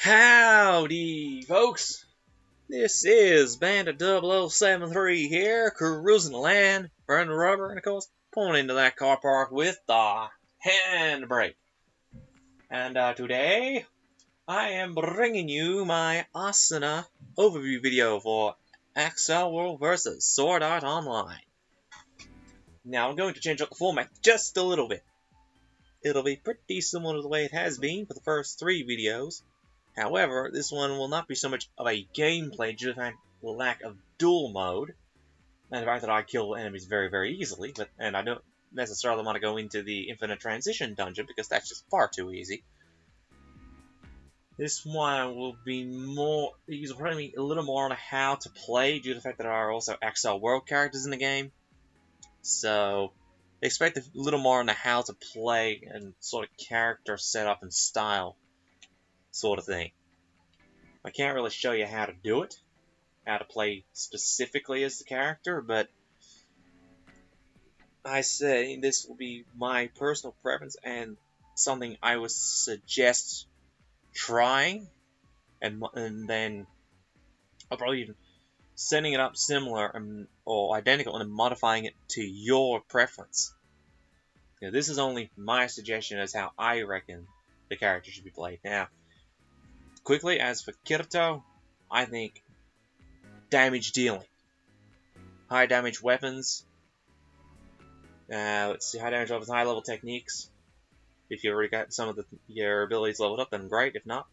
Howdy, folks! This is Bandit 0073 here, cruising the land, burning rubber, and of course, pulling into that car park with the handbrake. And today, I am bringing you my Asuna overview video for Accel World vs. Sword Art Online. Now, I'm going to change up the format just a little bit. It'll be pretty similar to the way it has been for the first 3 videos. However, this one will not be so much of a gameplay due to the lack of duel mode, and the fact that I kill enemies very, very easily, and I don't necessarily want to go into the infinite transition dungeon because that's just far too easy. This one will be more, these will probably be a little more on how to play due to the fact that there are also Accel World characters in the game. So, expect a little more on the how to play and sort of character setup and style sort of thing. I can't really show you how to do it, how to play specifically as the character, but I say this will be my personal preference and something I would suggest trying, and then I'll probably even setting it up similar or identical and then modifying it to your preference. Now, this is only my suggestion as how I reckon the character should be played. Now, quickly, as for Kirito, I think damage dealing. High damage weapons. Let's see, high damage weapons, high level techniques. If you already got some of your abilities leveled up, then great. If not,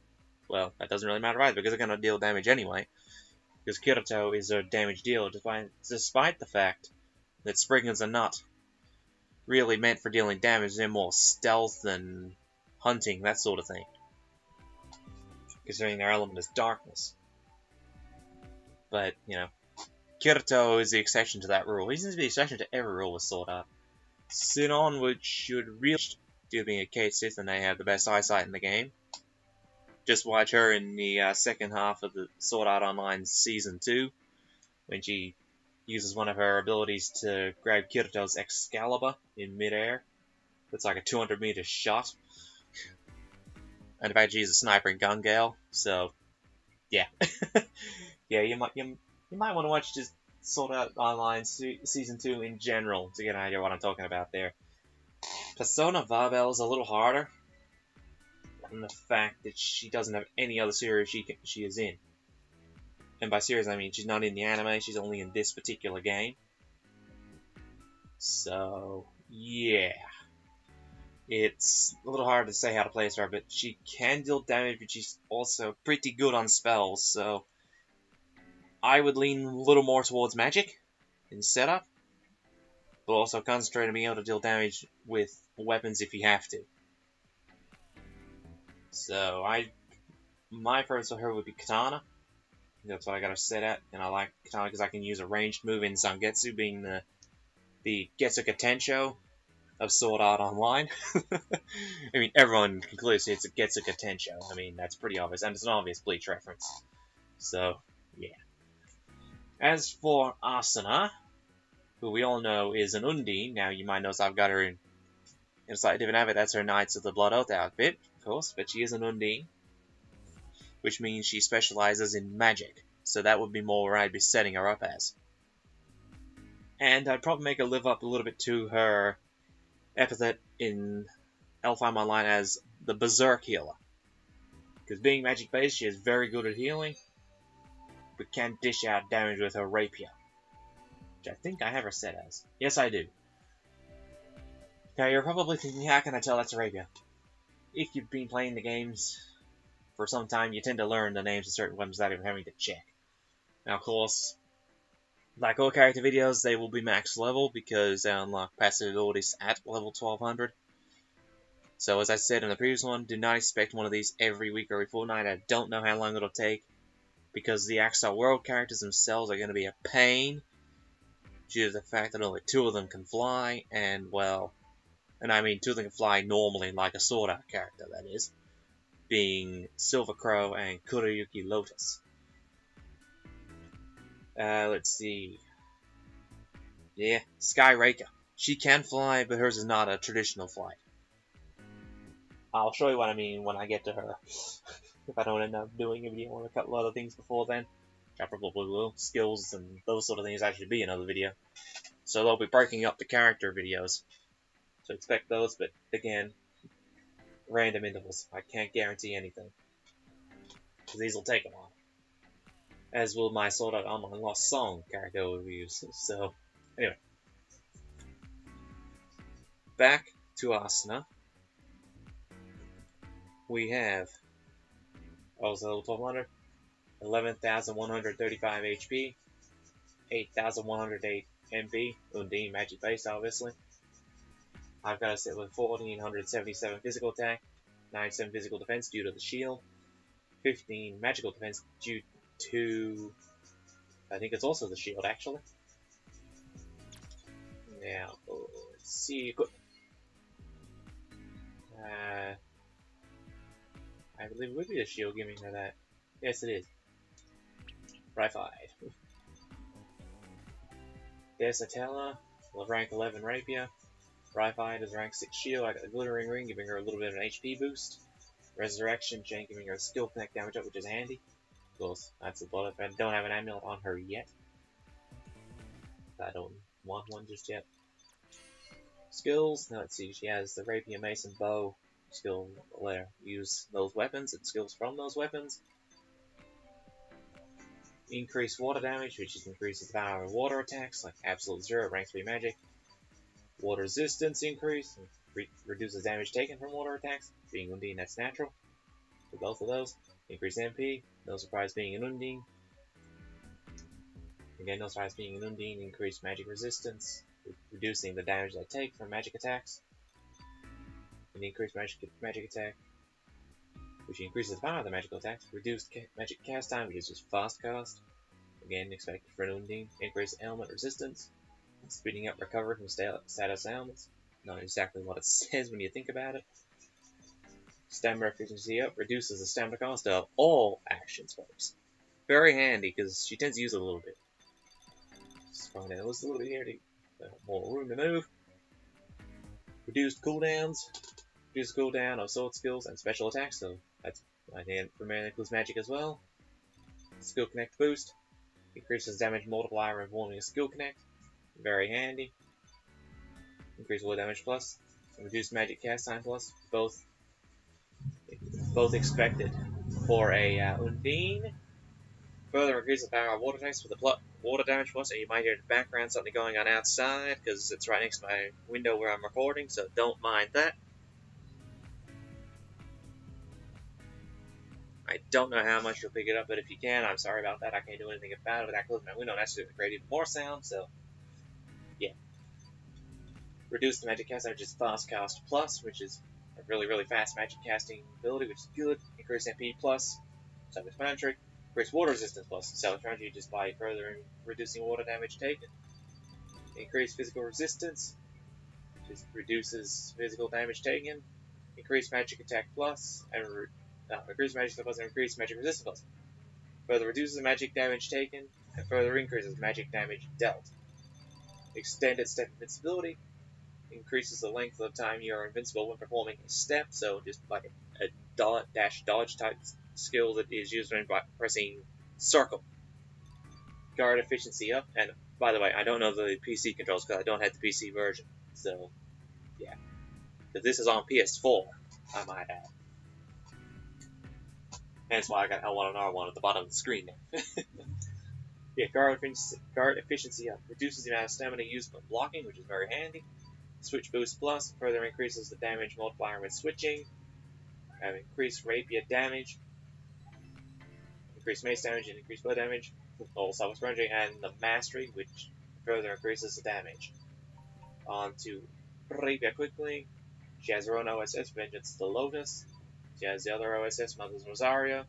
well, that doesn't really matter either, because they're going to deal damage anyway. Because Kirito is a damage dealer, despite the fact that Spriggans are not really meant for dealing damage. They're more stealth and hunting, that sort of thing, considering their element is darkness. But, you know, Kirito is the exception to that rule. He seems to be the exception to every rule with Sword Art. Sinon, which should really, due to being a Kate Sith and they have the best eyesight in the game. Just watch her in the second half of the Sword Art Online Season 2, when she uses one of her abilities to grab Kirito's Excalibur in midair. It's like a 200-meter shot. And in fact, she's a sniper in Gun Gale, so yeah. Yeah, you might want to watch just Sword Art Online Season 2 in general to get an idea of what I'm talking about there. Persona Vabel is a little harder, and the fact that she doesn't have any other series she is in. And by series, I mean she's not in the anime, she's only in this particular game. So, yeah. It's a little hard to say how to play as her, but she can deal damage, but she's also pretty good on spells, so I would lean a little more towards magic in setup, but also concentrate on being able to deal damage with weapons if you have to. So, my preference for her would be Katana. That's what I got her set at, and I like Katana because I can use a ranged move in Zangetsu, being the Getsuka Tensho of Sword Art Online. I mean, everyone can clearly see it's a Getsuka Tensho. I mean, that's pretty obvious, and it's an obvious Bleach reference. So, yeah. As for Asuna, who we all know is an Undine, now you might notice I've got her in a slightly different outfit. That's her Knights of the Blood Oath outfit, of course, but she is an Undine, which means she specializes in magic. So that would be more where I'd be setting her up as. And I'd probably make her live up a little bit to her epithet in Elfheim Online as the Berserk Healer. Because being magic based, she is very good at healing, but can dish out damage with her rapier. Which I think I have her set as. Yes, I do. Now you're probably thinking, how can I tell that's a rapier? If you've been playing the games for some time, you tend to learn the names of certain weapons without even having to check. Now, of course, like all character videos, they will be max level because they unlock passive abilities at level 1200. So, as I said in the previous one, do not expect one of these every week or every fortnight. I don't know how long it'll take because the Accel World characters themselves are going to be a pain due to the fact that only 2 of them can fly, and, well, and I mean 2 of them can fly normally like a Sword Art character, that is, being Silver Crow and Kurayuki Lotus. Let's see. Yeah, Sky Reika. She can fly, but hers is not a traditional flight. I'll show you what I mean when I get to her. if I don't end up doing a video on a couple other things before then, which I probably will. Skills and those sort of things actually be another video. So they'll be breaking up the character videos. So expect those, but again, random intervals. I can't guarantee anything. Because these will take a while. As will my Sword Art Online Lost Song character reviews. So, anyway. Back to Asuna. We have also level 1200, 11,135 HP, 8,108 MP, Undine magic base obviously. I've got to sit with 1,477 physical attack, 97 physical defense due to the shield, 15 magical defense due to, I think it's also the shield actually. Now, let's see, I believe it would be the shield giving her that. Yes, it is. Rightful. There's Atella, rank 11 rapier. Rhypide is rank 6 shield. I got the glittering ring, giving her a little bit of an HP boost. Resurrection chain, giving her a skill connect damage up, which is handy. Of course, that's a bullet. I don't have an amulet on her yet. I don't want one just yet. Skills. Now let's see. She has the rapier, mace, and bow. Skill. Let her use those weapons and skills from those weapons. Increase water damage, which increases the power of water attacks, like Absolute Zero, rank 3 magic. Water resistance increase, reduces damage taken from water attacks. Being Undine, that's natural. For both of those. Increase MP, no surprise being an Undine. Again, no surprise being an Undine, increase magic resistance, reducing the damage they take from magic attacks. And increase magic attack, which increases the power of the magical attacks. Reduced magic cast time, which is just fast cast. Again, expected for an Undine. Increase ailment resistance. Speeding up recovery from status ailments. Not exactly what it says when you think about it. Stamina efficiency up. Reduces the stamina cost of all actions, folks. Very handy, because she tends to use it a little bit. Scroll down just a little bit here to get more room to move. Reduced cooldowns. Reduced cooldown of sword skills and special attacks, so that's primarily includes magic as well. Skill connect boost. Increases damage multiplier when forming a skill connect. Very handy. Increase war damage plus. And reduced magic cast time plus. Both expected for a Undine. Further increase the power of water attacks with the water damage plus, and you might hear in the background something going on outside because it's right next to my window where I'm recording, so don't mind that. I don't know how much you'll pick it up, but if you can, I'm sorry about that. I can't do anything about it without closing my window, and that's going to create even more sound, so yeah. Reduce the magic cast, which is fast cast plus, which is a really, really fast magic casting ability, which is good. Increase MP plus, self-explanatory. Increase water resistance plus, self-explanatory just by further reducing water damage taken. Increase physical resistance, which reduces physical damage taken. Increase magic attack plus, and increase magic attack plus and increase magic resistance plus. Further reduces the magic damage taken, and further increases magic damage dealt. Extended step invincibility. Increases the length of time you are invincible when performing a step, so just like a dodge type skill that is used when pressing circle. Guard efficiency up, and by the way, I don't know the PC controls because I don't have the PC version, so yeah. Because this is on PS4, I might add. Hence why I got L1 and R1 at the bottom of the screen there. Yeah, guard efficiency up. Reduces the amount of stamina used when blocking, which is very handy. Switch boost plus further increases the damage multiplier when switching. Have increased rapier damage, increased mace damage, and increased bow damage. All self-explanatory, and the mastery, which further increases the damage. On to rapier quickly. She has her own OSS, Vengeance the Lotus. She has the other OSS, Mother's Rosario.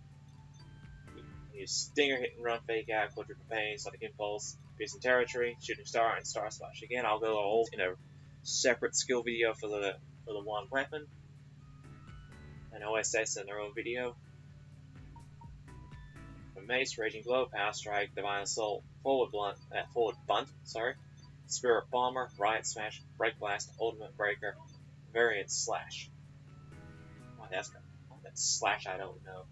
Use Stinger, Hit and Run, Fake Out, Quadruple Pain, Sonic Impulse, Piercing Territory, Shooting Star, and Star Splash. Again, I'll go all in a separate skill video for the one weapon, and OSS in their own video. For Mace, Raging Blow, Power Strike, Divine Assault, Forward Bunt, Spirit Bomber, Riot Smash, Break Blast, Ultimate Breaker, Variant Slash. Oh, that's Slash I don't know.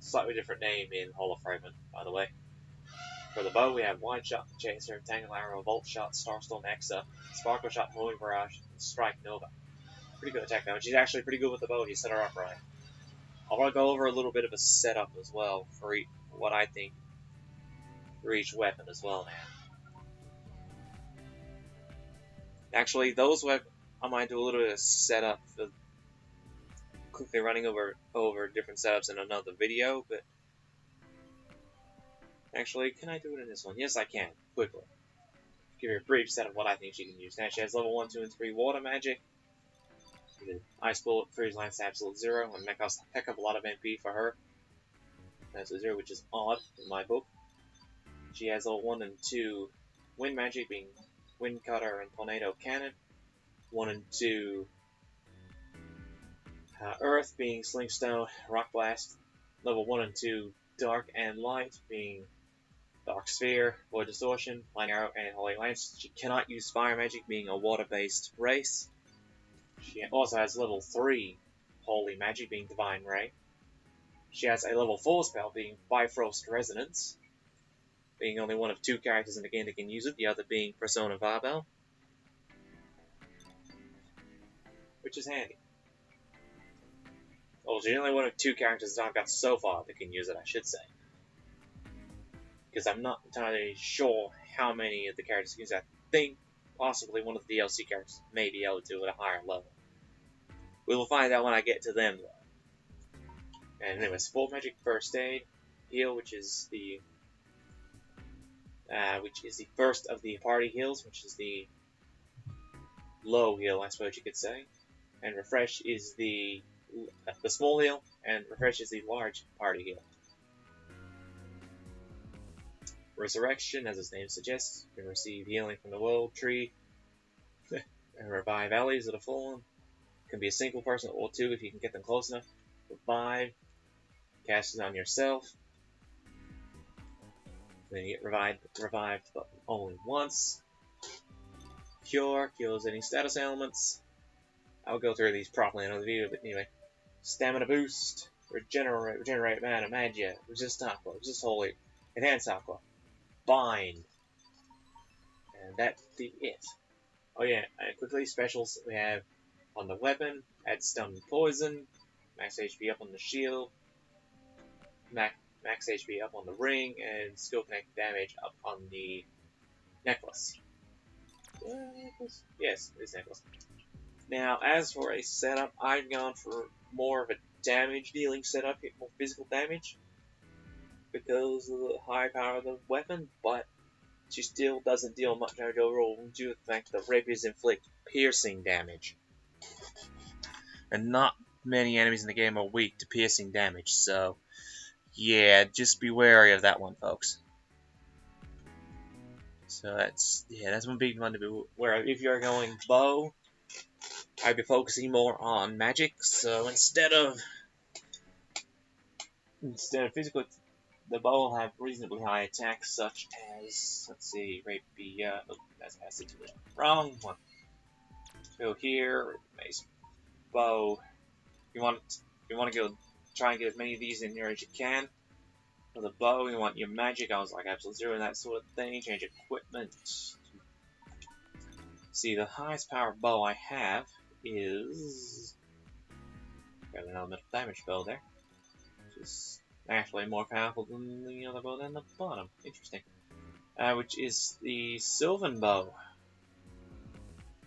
Slightly different name in Hollow Fragment, by the way. For the bow, we have Wide Shot, Chaser, Tangle Arrow, Volt Shot, Starstorm, Exa, Sparkle Shot, Holy Barrage, and Strike Nova. Pretty good attack damage. She's actually pretty good with the bow if you set her up right. I want to go over a little bit of a setup as well for what I think for each weapon as well, man. Actually, those weapons, I might do a little bit of setup for quickly running over different setups in another video, but actually, can I do it in this one? Yes, I can, quickly. Give you a brief set of what I think she can use. Now, she has level 1, 2, and 3 water magic. Ice Bullet, Freeze Lance, Absolute Zero, and that costs a heck of a lot of MP for her. Absolute Zero, which is odd in my book. She has level 1 and 2 Wind Magic, being Wind Cutter and Tornado Cannon. 1 and 2 Earth, being Slingstone, Rock Blast. Level 1 and 2 Dark and Light, being Dark Sphere, Void Distortion, Lightning Arrow, and Holy Lance. She cannot use Fire Magic, being a water-based race. She also has level 3 Holy Magic, being Divine Ray. She has a level 4 spell, being Bifrost Resonance, being only one of 2 characters in the game that can use it, the other being Persona Verbal, which is handy. Well, she's only one of 2 characters that I've got so far that can use it, I should say. Because I'm not entirely sure how many of the characters can use it. I think possibly one of the DLC characters may be able to at a higher level. We will find out when I get to them, though. And anyways, Full Magic First Aid, Heal, which is the first of the party heals, which is the low heal, I suppose you could say. And Refresh is the small heal, and Refresh is the large party heal. Resurrection, as its name suggests, you can receive healing from the World Tree, and revive allies that have fallen. Can be a single person or 2 if you can get them close enough. Revive, cast it on yourself. Then you get revived but only once. Cure, cures any status ailments. I'll go through these properly in another video, but anyway. Stamina boost, regenerate mana, magia, resist aqua, resist holy, enhance aqua, bind. And that's it. Oh yeah, and quickly, specials we have on the weapon, add stun and poison, max HP up on the shield, max HP up on the ring, and skill connect damage up on the necklace. Necklace? Yes, it's necklace. Now, as for a setup, I've gone for more of a damage dealing setup, hit more physical damage, because of the high power of the weapon, but she still doesn't deal much damage overall due to the fact that rapiers inflict piercing damage. And not many enemies in the game are weak to piercing damage, so yeah, just be wary of that one, folks. So that's one big one to be aware of. If you're going bow, I'd be focusing more on magic, so instead of physical, the bow will have reasonably high attacks, such as, let's see, rapier, oh, that's passed to the wrong one. Go here, mace, bow. If you want to go try and get as many of these in here as you can. For the bow, you want your magic, I was like Absolute Zero and that sort of thing. Change equipment. See, the highest power bow I have is got an elemental damage bow there, which is actually more powerful than the other bow down the bottom. Interesting. Which is the Sylvan bow.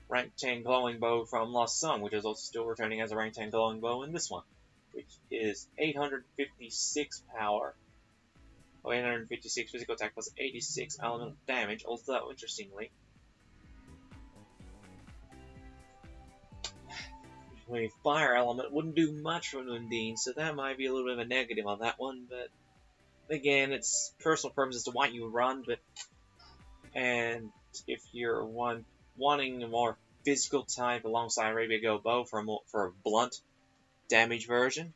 Rank 10 glowing bow from Lost Song, which is also still returning as a rank 10 glowing bow in this one, which is 856 power, or 856 physical attack plus 86 elemental damage, although, interestingly, a fire element wouldn't do much for Undine, so that might be a little bit of a negative on that one, but again, it's personal preference as to why you run, and if you're wanting a more physical type alongside Arabia Go Bow for a blunt damage version,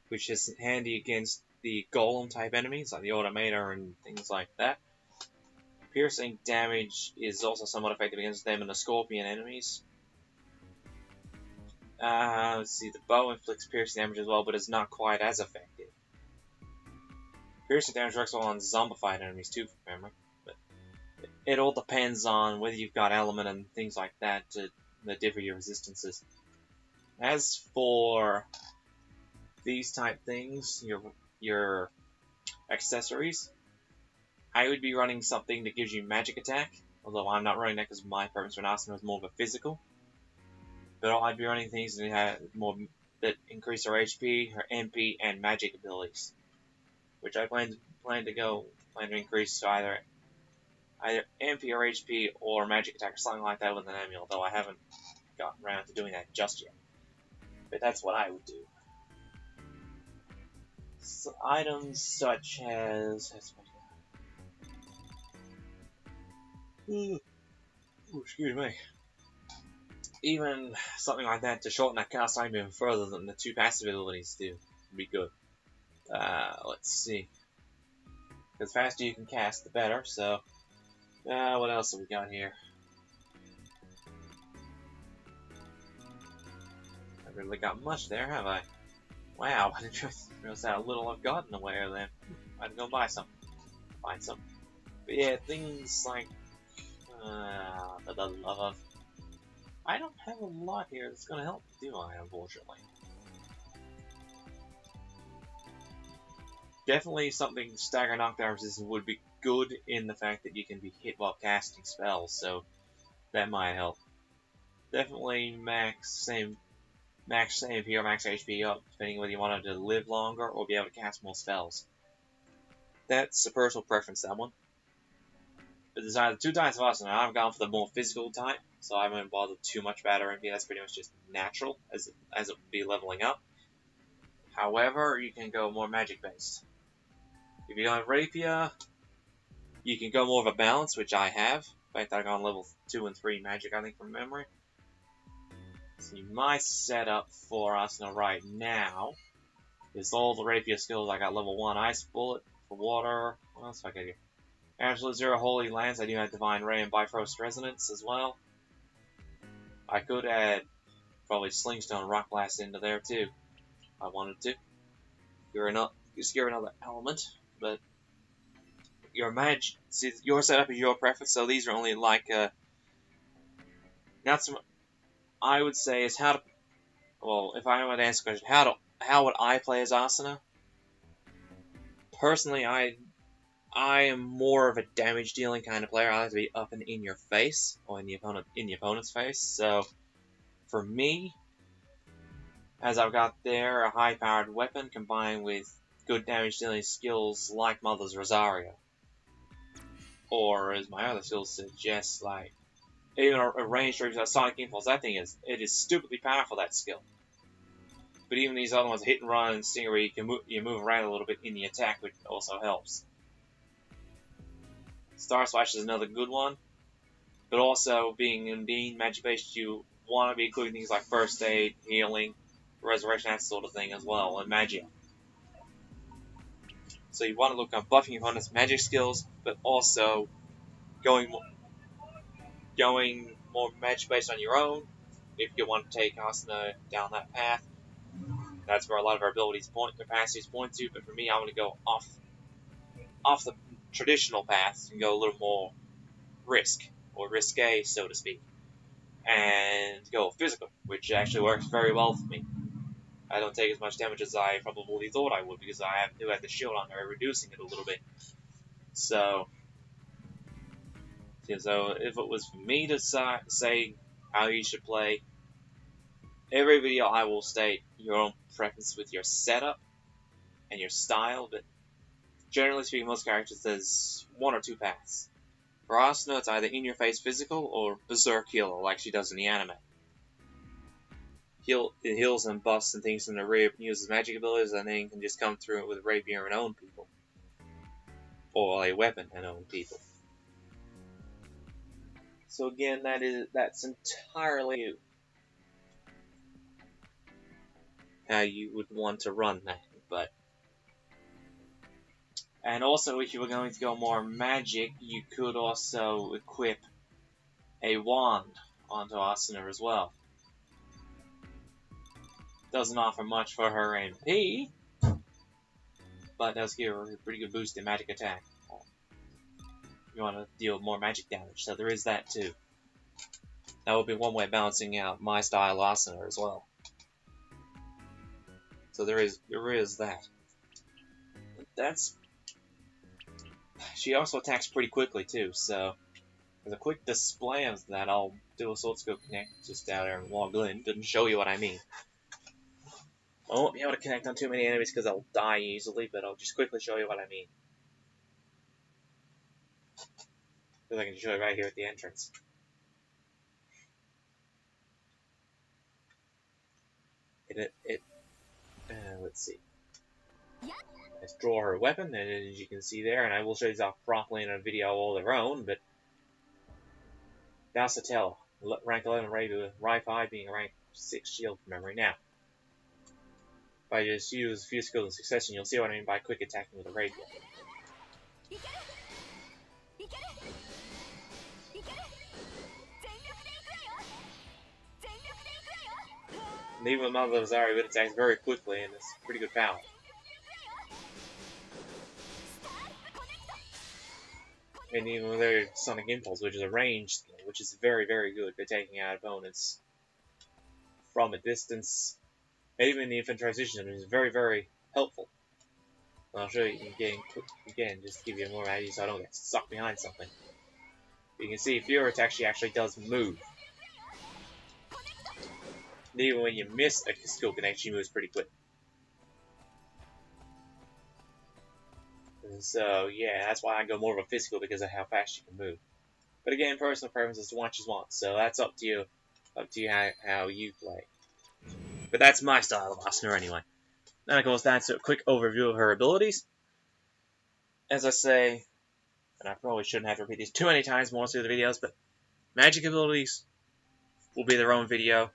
which is handy against the golem type enemies like the Automator and things like that. Piercing damage is also somewhat effective against them and the Scorpion enemies. Let's see, the bow inflicts piercing damage as well, but is not quite as effective. Piercing damage works well on zombified enemies too, from memory. But it all depends on whether you've got element and things like that that differ your resistances. As for these type things, your accessories, I would be running something that gives you magic attack, although I'm not running that because my preference for Asuna is more of a physical. But I'd be running things that have more that increase her HP, her MP, and magic abilities, which I plan to increase to either MP or HP or magic attack or something like that with an amulet, though I haven't gotten around to doing that just yet. But that's what I would do. So, items such as excuse me. Even something like that to shorten that cast time even further than the 2 passive abilities do would be good. Let's see. The faster you can cast, the better. So, what else have we got here? I haven't really got much there, have I? Wow, I didn't realize how little I've gotten away with then. I'd go buy some. Find some. But yeah, things like for the love of. I don't have a lot here that's gonna help, do I, unfortunately? Definitely something stagger knockdown resistance would be good in the fact that you can be hit while casting spells, so that might help. Definitely max MP or max HP up, depending whether you wanted to live longer or be able to cast more spells. That's a personal preference, that one. But there's either 2 types of Asuna. I've gone for the more physical type, so I haven't bothered too much about her MP. That's pretty much just natural, as it would be leveling up. However, you can go more magic based. If you go on Rapier, you can go more of a balance, which I have. In fact, I've gone level 2 and 3 magic, I think, from memory. See, my setup for Asuna right now is all the Rapier skills. I got level 1 Ice Bullet for water. What else do I get here? Absolute 0 Holy Lance. I do have Divine Ray and Bifrost Resonance as well. I could add probably Slingstone Rock Blast into there too. If I wanted to. Scare another element, but your setup is your preference. So these are only like not so much. I would say is how to. Well, if I were to answer the question, how would I play as Asuna? Personally, I am more of a damage dealing kind of player. I like to be up and in your face, or in the opponent's face. So, for me, as I've got there a high powered weapon combined with good damage dealing skills like Mother's Rosario, or as my other skills suggest, like even a ranged or Sonic Impulse. That thing it is stupidly powerful, that skill. But even these other ones, hit and run and stinger, where you move around a little bit in the attack, which also helps. Star Slash is another good one, but also being indeed magic based, you want to be including things like first aid, healing, resurrection, that sort of thing as well, and magia. So you want to look at buffing your opponent's magic skills, but also going more magic based on your own. If you want to take Asuna down that path, that's where a lot of our capacities point to. But for me, I want to go off the traditional path and go a little more risque, so to speak, and go physical, which actually works very well for me. I don't take as much damage as I probably thought I would, because I do have the shield on there, reducing it a little bit. So if it was for me to say how you should play, every video I will state your own preference with your setup and your style, but generally speaking, most characters, there's 1 or 2 paths. For Asuna, it's either in-your-face physical or berserk healer, like she does in the anime. It heals and buffs and things in the rear, uses magic abilities, and then can just come through it with rapier and own people. Or a weapon and own people. So again, that's entirely you. How you would want to run that, but... And also, if you were going to go more magic, you could also equip a wand onto Asuna as well. Doesn't offer much for her MP, but it does give her a pretty good boost in magic attack. You want to deal more magic damage, so there is that too. That would be one way of balancing out my style of Asuna as well. So there is that. That's. She also attacks pretty quickly too, so as a quick display of that, I'll do a Sword Scope Connect just down there and log in. Didn't show you what I mean. I won't be able to connect on too many enemies because I'll die easily, but I'll just quickly show you what I mean. Because I can show you right here at the entrance. Let's see. Let's draw her weapon, and as you can see there, and I will show you this off properly in a video all their own, but Dasatella, rank 11 raid with Rai-Fi being a rank 6 shield from memory. Now, if I just use a few skills in succession, you'll see what I mean by quick attacking with a raid weapon. And even with Mother of Zari, it attacks very quickly, and it's pretty good power. And even with their Sonic Impulse, which is a ranged skill, which is very, very good for taking out opponents from a distance. Even in the infant transition, it is very, very helpful. And I'll show you again, just to give you more value so I don't get stuck behind something. You can see Fury Attack, she actually does move. And even when you miss a skill connect, she moves pretty quick. And so, yeah, that's why I go more of a physical, because of how fast you can move. But again, personal preference is to watch as want, so that's up to you. Up to you how you play. But that's my style of Asuna anyway. Then of course that's a quick overview of her abilities. As I say, and I probably shouldn't have to repeat these too many times more through the videos, but magic abilities will be their own video.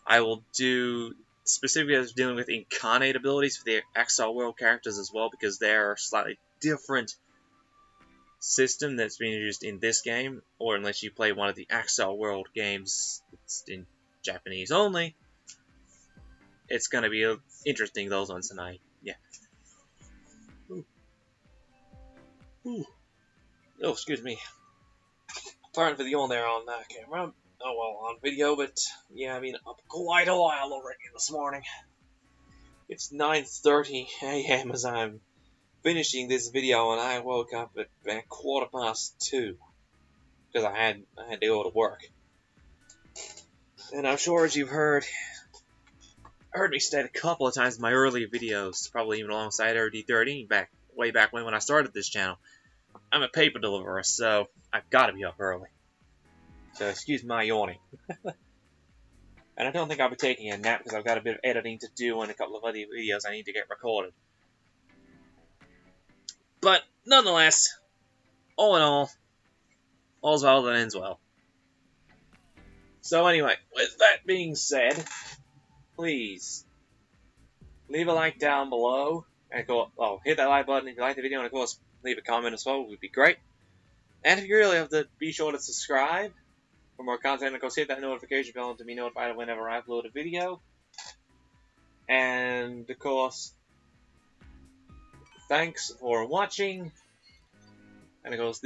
I will do specifically as dealing with incarnate abilities for the Accel World characters as well, because they're a slightly different system that's being used in this game, or unless you play one of the Accel World games that's in Japanese only, it's going to be interesting, those ones tonight. Yeah. Ooh. Ooh. Oh, excuse me. Pardon for the yawn there on camera. Oh, well, on video, but yeah, I mean, up quite a while already this morning. It's 9:30 a.m. as I'm finishing this video, and I woke up at about 2:15 because I had to go to work. And I'm sure, as you've heard me state a couple of times in my earlier videos, probably even alongside RD13 way back when I started this channel, I'm a paper deliverer, so I've got to be up early. So excuse my yawning. And I don't think I'll be taking a nap because I've got a bit of editing to do and a couple of other videos I need to get recorded. But nonetheless, all in all, all's well that ends well. So anyway, with that being said, please leave a like down below, and hit that like button if you like the video, and of course leave a comment as well, would be great. And if you really have to, be sure to subscribe for more content, and of course hit that notification bell to be notified whenever I upload a video. And of course, thanks for watching. And of course,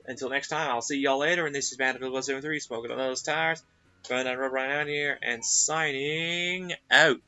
until next time, I'll see y'all later. And this is Battlefield 173, smoking on those tires. Going on Rub right out here, and signing out.